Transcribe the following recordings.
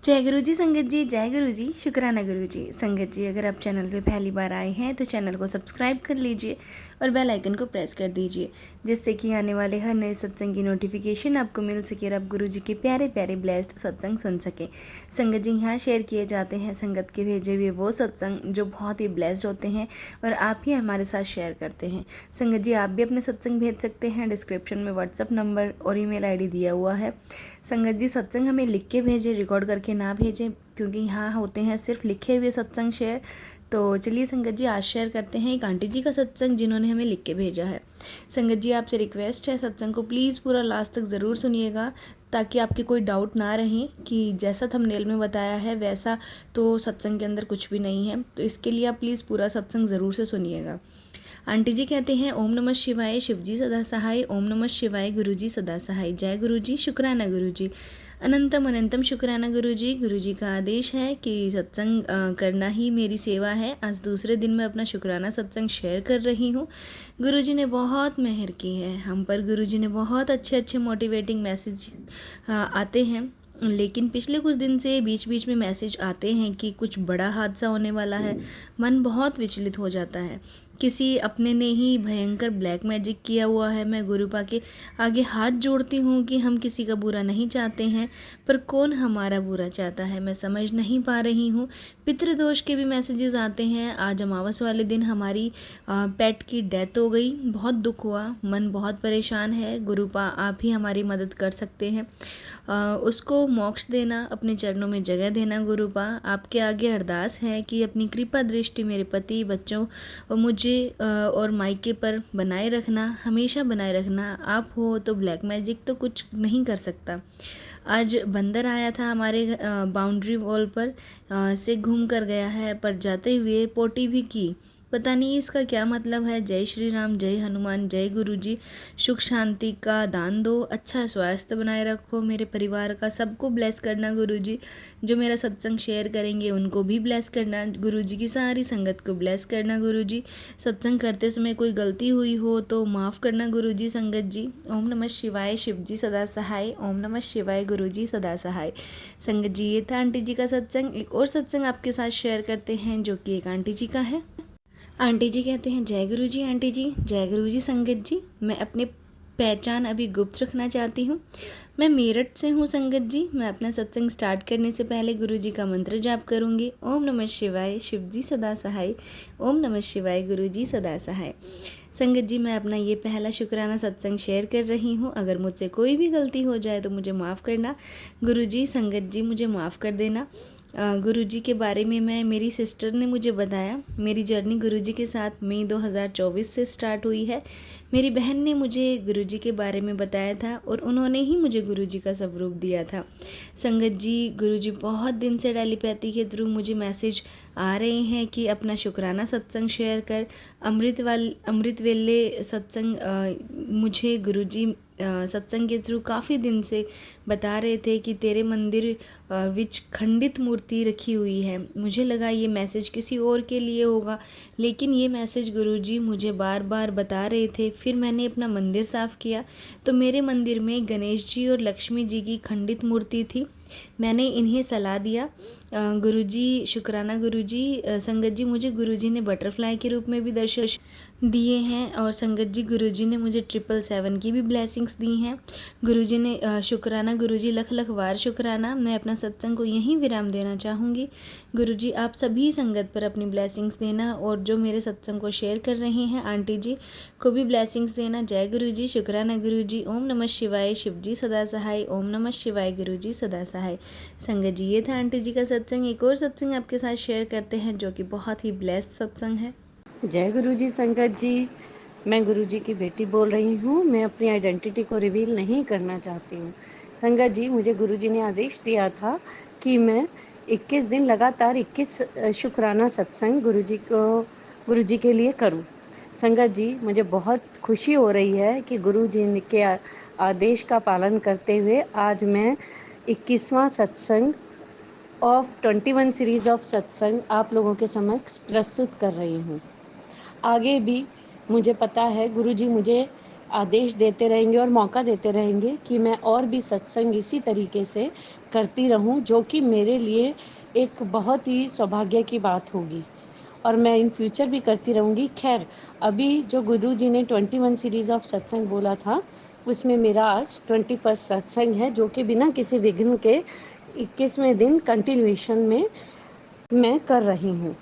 जय गुरु जी संगत जी, जय गुरु जी, शुक्राना गुरु जी। संगत जी, अगर आप चैनल पे पहली बार आए हैं तो चैनल को सब्सक्राइब कर लीजिए और बेल आइकन को प्रेस कर दीजिए, जिससे कि आने वाले हर नए सत्संग की नोटिफिकेशन आपको मिल सके और आप गुरु जी के प्यारे प्यारे ब्लेस्ड सत्संग सुन सकें। संगत जी, यहाँ शेयर किए जाते हैं संगत के भेजे हुए वो सत्संग जो बहुत ही ब्लेस्ड होते हैं और आप ही हमारे साथ शेयर करते हैं। संगत जी, आप भी अपने सत्संग भेज सकते हैं। डिस्क्रिप्शन में व्हाट्सअप नंबर और ईमेल आईडी दिया हुआ है। संगत जी, सत्संग हमें लिख के भेजें, रिकॉर्ड करके ना भेजें, क्योंकि यहाँ होते हैं सिर्फ लिखे हुए सत्संग शेयर। तो चलिए संगत जी, आज शेयर करते हैं एक आंटी जी का सत्संग जिन्होंने हमें लिख के भेजा है। संगत जी, आपसे रिक्वेस्ट है सत्संग को प्लीज़ पूरा लास्ट तक ज़रूर सुनिएगा, ताकि आपके कोई डाउट ना रहे कि जैसा थंबनेल में बताया है वैसा तो सत्संग के अंदर कुछ भी नहीं है। तो इसके लिए आप प्लीज़ पूरा सत्संग ज़रूर से सुनिएगा। आंटी जी कहते हैं, ओम नमः शिवाय, शिव जी सदा सहाय। ओम नमः शिवाय, गुरु जी सदा सहाय। जय गुरु जी, शुक्राना गुरु जी। अनंतम अनंतम शुक्राना गुरु जी। गुरु जी का आदेश है कि सत्संग करना ही मेरी सेवा है। आज दूसरे दिन मैं अपना शुक्राना सत्संग शेयर कर रही हूँ। गुरु जी ने बहुत मेहर की है हम पर। गुरु जी ने बहुत अच्छे अच्छे मोटिवेटिंग मैसेज आते हैं, लेकिन पिछले कुछ दिन से बीच बीच में मैसेज आते हैं कि कुछ बड़ा हादसा होने वाला है। मन बहुत विचलित हो जाता है। किसी अपने ने ही भयंकर ब्लैक मैजिक किया हुआ है। मैं गुरुपा के आगे हाथ जोड़ती हूँ कि हम किसी का बुरा नहीं चाहते हैं, पर कौन हमारा बुरा चाहता है मैं समझ नहीं पा रही हूँ। पितृदोष के भी मैसेजेस आते हैं। आज अमावस वाले दिन हमारी पेट की डेथ हो गई। बहुत दुख हुआ, मन बहुत परेशान है। गुरुपा आप ही हमारी मदद कर सकते हैं। उसको मोक्ष देना, अपने चरणों में जगह देना। गुरुपा आपके आगे अरदास है कि अपनी कृपा दृष्टि मेरे पति, बच्चों और मुझे और मायके पर बनाए रखना, हमेशा बनाए रखना। आप हो तो ब्लैक मैजिक तो कुछ नहीं कर सकता। आज बंदर आया था हमारे बाउंड्री वॉल पर से घूम कर गया है, पर जाते हुए पोटी भी की। पता नहीं इसका क्या मतलब है। जय श्री राम, जय हनुमान, जय गुरु जी। सुख शांति का दान दो, अच्छा स्वास्थ्य बनाए रखो, मेरे परिवार का सबको ब्लेस करना गुरु जी। जो मेरा सत्संग शेयर करेंगे उनको भी ब्लेस करना गुरु जी, की सारी संगत को ब्लेस करना गुरु जी। सत्संग करते समय कोई गलती हुई हो तो माफ़ करना गुरु जी। संगत जी, ओम नमः शिवाय, शिव जी सदा सहाय। ओम नमः शिवाय, गुरु जी सदा सहाय। संगत जी, ये था आंटी जी का सत्संग। एक और सत्संग आपके साथ शेयर करते हैं जो कि एक आंटी जी का है। आंटी जी कहते हैं, जय गुरु जी आंटी जी, जय गुरु जी संगत जी। मैं अपनी पहचान अभी गुप्त रखना चाहती हूँ। मैं मेरठ से हूँ संगत जी। मैं अपना सत्संग स्टार्ट करने से पहले गुरु जी का मंत्र जाप करूँगी। ओम नमः शिवाय, शिव जी सदा सहाय। ओम नमः शिवाय, गुरु जी सदा सहाय। संगत जी, मैं अपना ये पहला शुक्राना सत्संग शेयर कर रही हूँ। अगर मुझसे कोई भी गलती हो जाए तो मुझे माफ़ करना गुरु जी। संगत जी, मुझे माफ़ कर देना। गुरु जी के बारे में मेरी सिस्टर ने मुझे बताया। मेरी जर्नी गुरु जी के साथ मई 2024 से स्टार्ट हुई है। मेरी बहन ने मुझे गुरु जी के बारे में बताया था और उन्होंने ही मुझे गुरु जी का स्वरूप दिया था। संगत जी, गुरु जी बहुत दिन से टेलीपैथी के थ्रू मुझे मैसेज आ रहे हैं कि अपना शुक्राना सत्संग शेयर कर। अमृत वेले सत्संग मुझे गुरु जी सत्संग के थ्रू काफ़ी दिन से बता रहे थे कि तेरे मंदिर विच खंडित मूर्ति रखी हुई है। मुझे लगा ये मैसेज किसी और के लिए होगा, लेकिन ये मैसेज गुरुजी मुझे बार बार बता रहे थे। फिर मैंने अपना मंदिर साफ़ किया तो मेरे मंदिर में गणेश जी और लक्ष्मी जी की खंडित मूर्ति थी। मैंने इन्हें सलाह दिया। गुरुजी, शुक्राना गुरुजी। संगत जी, मुझे गुरुजी ने बटरफ्लाई के रूप में भी दर्शन दिए हैं और संगत जी, गुरुजी ने मुझे 777 की भी ब्लेसिंग्स दी हैं। गुरुजी ने शुक्राना गुरुजी, लख लख वार शुक्राना। मैं अपना सत्संग को यहीं विराम देना चाहूँगी। गुरुजी, आप सभी संगत पर अपनी ब्लेसिंग्स देना और जो मेरे सत्संग को शेयर कर रहे हैं आंटी जी को भी ब्लेसिंग्स देना। जय गुरुजी, शुक्राना गुरुजी। ओम नमः शिवाय, शिव जी सदा सहाय। ओम नमः शिवाय, गुरुजी सदा सहाय। संगत जी, ये था आंटी जी का सत्संग। एक और सत्संग आपके साथ शेयर करते हैं जो कि बहुत ही ब्लेस्ड सत्संग है। जय गुरु जी संगत जी। मैं गुरु जी की बेटी बोल रही हूँ। मैं अपनी आइडेंटिटी को रिवील नहीं करना चाहती हूँ। संगत जी, मुझे गुरु जी ने आदेश दिया था कि मैं 21 दिन लगातार 21 शुक्राना सत्संग गुरु जी के लिए करूँ। संगत जी, मुझे बहुत खुशी हो रही है कि गुरु जी के आदेश का पालन करते हुए आज मैं 21वां सत्संग ऑफ 21 सीरीज ऑफ सत्संग आप लोगों के समक्ष प्रस्तुत कर रही हूँ। आगे भी मुझे पता है गुरुजी मुझे आदेश देते रहेंगे और मौका देते रहेंगे कि मैं और भी सत्संग इसी तरीके से करती रहूं, जो कि मेरे लिए एक बहुत ही सौभाग्य की बात होगी और मैं इन फ्यूचर भी करती रहूँगी। खैर, अभी जो गुरुजी ने 21 सीरीज़ ऑफ सत्संग बोला था, उसमें मेरा आज 21 सत्संग है, जो कि बिना किसी विघ्न के 21वें दिन कंटिन्यूएशन में मैं कर रही हूँ।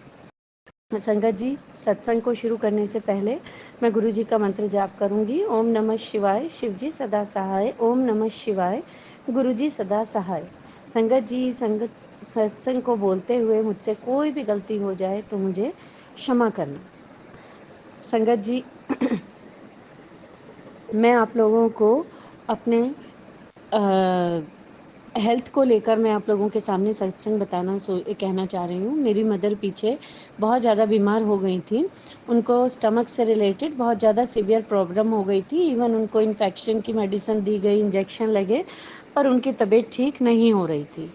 संगत जी, सत्संग को शुरू करने से पहले मैं गुरु जी का मंत्र जाप करूंगी। ओम नमः शिवाय, शिव जी सदा सहाय। ओम नमः शिवाय, गुरु जी सदा सहाय। संगत जी, संगत सत्संग को बोलते हुए मुझसे कोई भी गलती हो जाए तो मुझे क्षमा करना। संगत जी, मैं आप लोगों को अपने हेल्थ को लेकर मैं आप लोगों के सामने सत्संग कहना चाह रही हूँ। मेरी मदर पीछे बहुत ज़्यादा बीमार हो गई थी। उनको स्टमक से रिलेटेड बहुत ज़्यादा सीवियर प्रॉब्लम हो गई थी। इवन उनको इन्फेक्शन की मेडिसिन दी गई, इंजेक्शन लगे, पर उनकी तबीयत ठीक नहीं हो रही थी।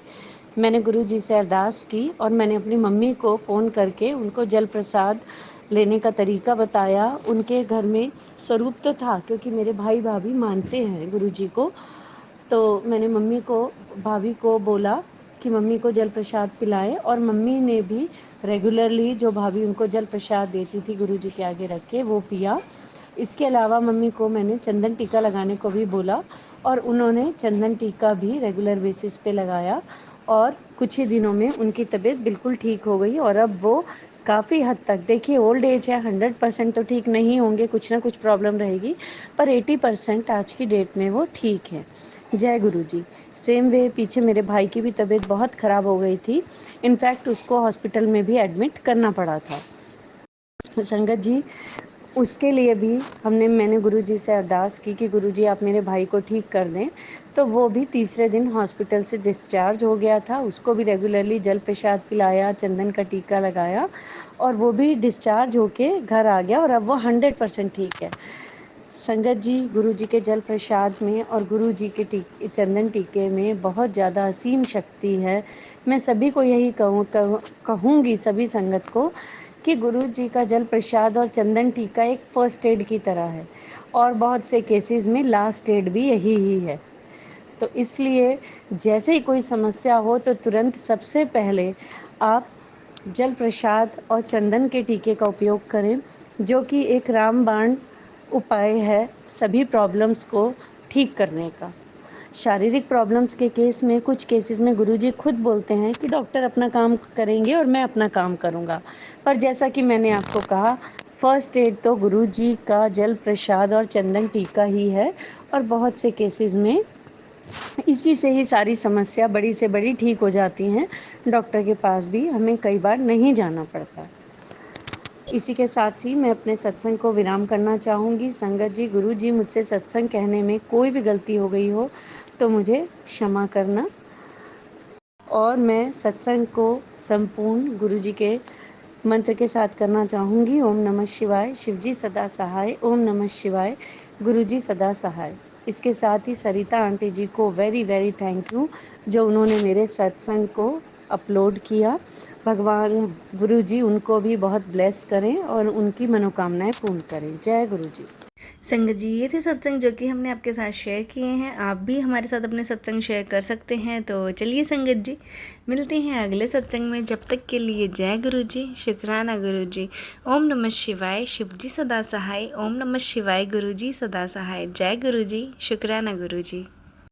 मैंने गुरु जी से अरदास की और मैंने अपनी मम्मी को फ़ोन करके उनको जल प्रसाद लेने का तरीका बताया। उनके घर में स्वरूप तो था, क्योंकि मेरे भाई भाभी मानते हैं गुरु जी को। तो मैंने भाभी को बोला कि मम्मी को जल प्रसाद पिलाएं, और मम्मी ने भी रेगुलरली जो भाभी उनको जल प्रसाद देती थी गुरु जी के आगे रख के, वो पिया। इसके अलावा मम्मी को मैंने चंदन टीका लगाने को भी बोला और उन्होंने चंदन टीका भी रेगुलर बेसिस पे लगाया और कुछ ही दिनों में उनकी तबीयत बिल्कुल ठीक हो गई। और अब वो काफ़ी हद तक, देखिए ओल्ड एज है, 100% तो ठीक नहीं होंगे, कुछ ना कुछ प्रॉब्लम रहेगी, पर 80% आज की डेट में वो ठीक है। जय गुरु जी। सेम वे पीछे मेरे भाई की भी तबीयत बहुत ख़राब हो गई थी। इनफैक्ट उसको हॉस्पिटल में भी एडमिट करना पड़ा था। संगत जी, उसके लिए भी मैंने गुरुजी से अरदास की कि गुरुजी आप मेरे भाई को ठीक कर दें। तो वो भी तीसरे दिन हॉस्पिटल से डिस्चार्ज हो गया था। उसको भी रेगुलरली जल प्रसाद पिलाया, चंदन का टीका लगाया और वो भी डिस्चार्ज होके घर आ गया और अब वो 100% ठीक है। संगत जी, गुरु जी के जल प्रसाद में और गुरु जी के चंदन टीके में बहुत ज़्यादा असीम शक्ति है। मैं सभी को यही कहूँगी सभी संगत को कि गुरु जी का जल प्रसाद और चंदन टीका एक फर्स्ट एड की तरह है और बहुत से केसेस में लास्ट एड भी यही ही है। तो इसलिए जैसे ही कोई समस्या हो तो तुरंत सबसे पहले आप जल प्रसाद और चंदन के टीके का उपयोग करें, जो कि एक रामबाण उपाय है सभी प्रॉब्लम्स को ठीक करने का। शारीरिक प्रॉब्लम्स के केस में, कुछ केसेस में गुरुजी खुद बोलते हैं कि डॉक्टर अपना काम करेंगे और मैं अपना काम करूंगा, पर जैसा कि मैंने आपको कहा, फर्स्ट एड तो गुरुजी का जल प्रसाद और चंदन टीका ही है और बहुत से केसेस में इसी से ही सारी समस्या बड़ी से बड़ी ठीक हो जाती हैं। डॉक्टर के पास भी हमें कई बार नहीं जाना पड़ता। इसी के साथ ही मैं अपने सत्संग को विराम करना चाहूँगी। संगत जी, गुरु जी, मुझसे सत्संग कहने में कोई भी गलती हो गई हो तो मुझे क्षमा करना। और मैं सत्संग को संपूर्ण गुरु जी के मंत्र के साथ करना चाहूँगी। ओम नमः शिवाय, शिव जी सदा सहाय। ओम नमः शिवाय, गुरु जी सदा सहाय। इसके साथ ही सरिता आंटी जी को वेरी वेरी थैंक यू, जो उन्होंने मेरे सत्संग को अपलोड किया। भगवान गुरु जी उनको भी बहुत ब्लेस करें और उनकी मनोकामनाएं पूर्ण करें। जय गुरु जी। संगत जी, ये थे सत्संग जो कि हमने आपके साथ शेयर किए हैं। आप भी हमारे साथ अपने सत्संग शेयर कर सकते हैं। तो चलिए संगत जी, मिलते हैं अगले सत्संग में। जब तक के लिए जय गुरु जी, शुक्राना गुरु जी। ओम नमः शिवाय, शिव जी सदा सहाय। ओम नमः शिवाय, गुरु जी सदा सहाय। जय गुरु जी, शुक्राना गुरु जी।